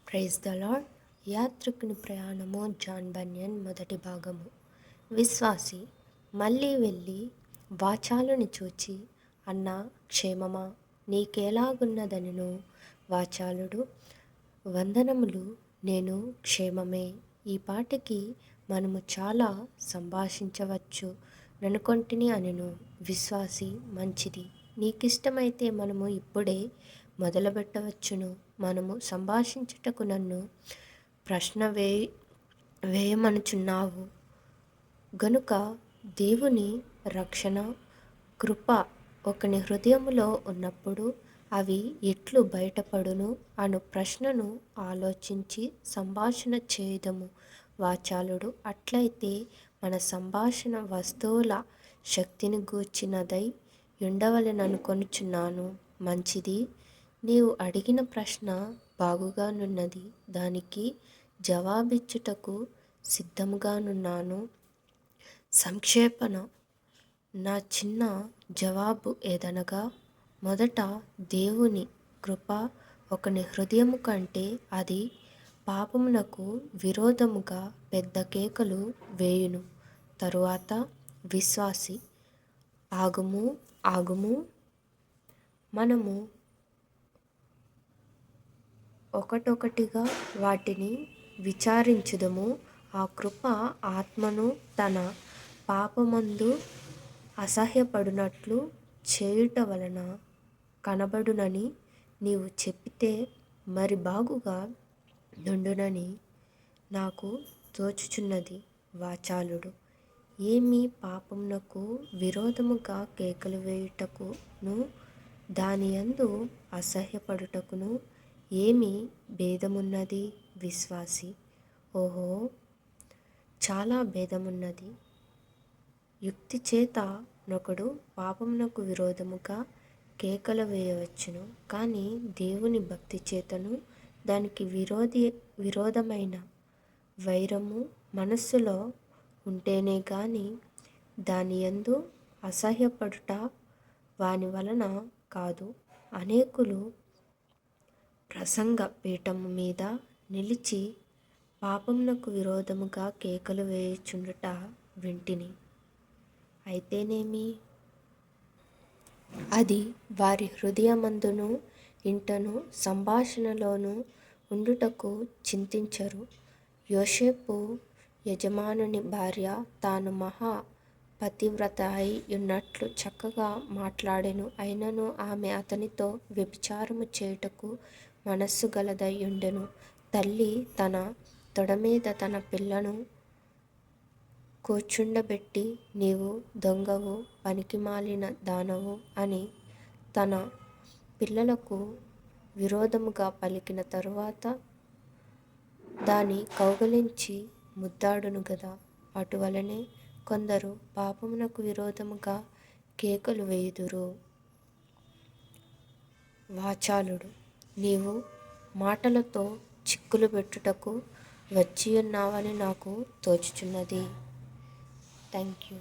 Praise the lord. యాత్రికుని ప్రయాణము John Bunyan మొదటి భాగము. విశ్వాసి మళ్ళీ వెళ్ళి వాచాలుని చూచి, అన్నా క్షేమమా, నీకేలాగున్నదనెను. వాచాలుడు, వందనములు, నేను క్షేమమే. ఈ పాటికి మనము చాలా సంభాషించవచ్చు ననుకొంటిని అనెను. విశ్వాసి, మంచిది, నీకిష్టమైతే మనము ఇప్పుడే మొదలుపెట్టవచ్చును. మనము సంభాషించుటకు నన్ను ప్రశ్న వేయమనుచున్నావు గనుక దేవుని రక్షణ కృప ఒకని హృదయములో ఉన్నప్పుడు అవి ఎట్లు బయటపడును అను ప్రశ్నను ఆలోచించి సంభాషణ చేయుదము. వాచాలుడు, అట్లయితే మన సంభాషణ వస్తువుల శక్తిని గూర్చినదై ఉండవలెననుకొనుచున్నాను. మంచిది, నీవు అడిగిన ప్రశ్న బాగుగానున్నది. దానికి జవాబిచ్చుటకు సిద్ధముగానున్నాను. సంక్షేపణ నా చిన్న జవాబు ఏదనగా, మొదట దేవుని కృప ఒకని హృదయము కంటే అది పాపమునకు విరోధముగా పెద్ద కేకలు వేయును. తరువాత విశ్వాసి, ఆగుము, మనము ఒకటొకటిగా వాటిని విచారించుదము. ఆ కృప ఆత్మను తన పాపమందు అసహ్యపడునట్లు చేయుట వలన కనబడునని నీవు చెప్పితే మరి బాగుగా నుండునని నాకు తోచుచున్నది. వాచాలుడు, ఏమి పాపమునకు విరోధముగా కేకలు వేయుటకును దానియందు అసహ్యపడుటకును ఏమి భేదమున్నది? విశ్వాసి, ఓహో, చాలా భేదమున్నది. యుక్తి చేత నొకడు పాపమునకు విరోధముగా కేకలు వేయవచ్చును, కానీ దేవుని భక్తి చేతను దానికి విరోధమైన వైరము మనస్సులో ఉంటేనే గాని దానియందు అసహ్యపడుట వాని వలన కాదు. అనేకులు ప్రసంగ పీఠము మీద నిలిచి పాపమునకు విరోధముగా కేకలు వేయుచుండుట వింటిని. అయితేనేమి, అది వారి హృదయమందును ఇంటను సంభాషణలోను ఉండుటకు చింతించరు. యోసేపు యజమానుని భార్య తాను మహా పతివ్రత అయి ఉన్నట్లు చక్కగా మాట్లాడెను. అయినను ఆమె అతనితో వ్యభిచారము చేయుటకు మనస్సు గలదై ఉండెను. తల్లి తన తొడమీద తన పిల్లను కూర్చుండబెట్టి, నీవు దొంగవు, పనికిమాలిన దానవు అని తన పిల్లలకు విరోధముగా పలికిన తరువాత దాని కౌగలించి ముద్దాడును గదా. అటువలనే కొందరు పాపమునకు విరోధముగా కేకలు వేయుదురు. వాచాలుడు, నీవు మాటలతో చిక్కులు పెట్టుటకు వచ్చియున్నావని నాకు తోచుచున్నది. Thank you.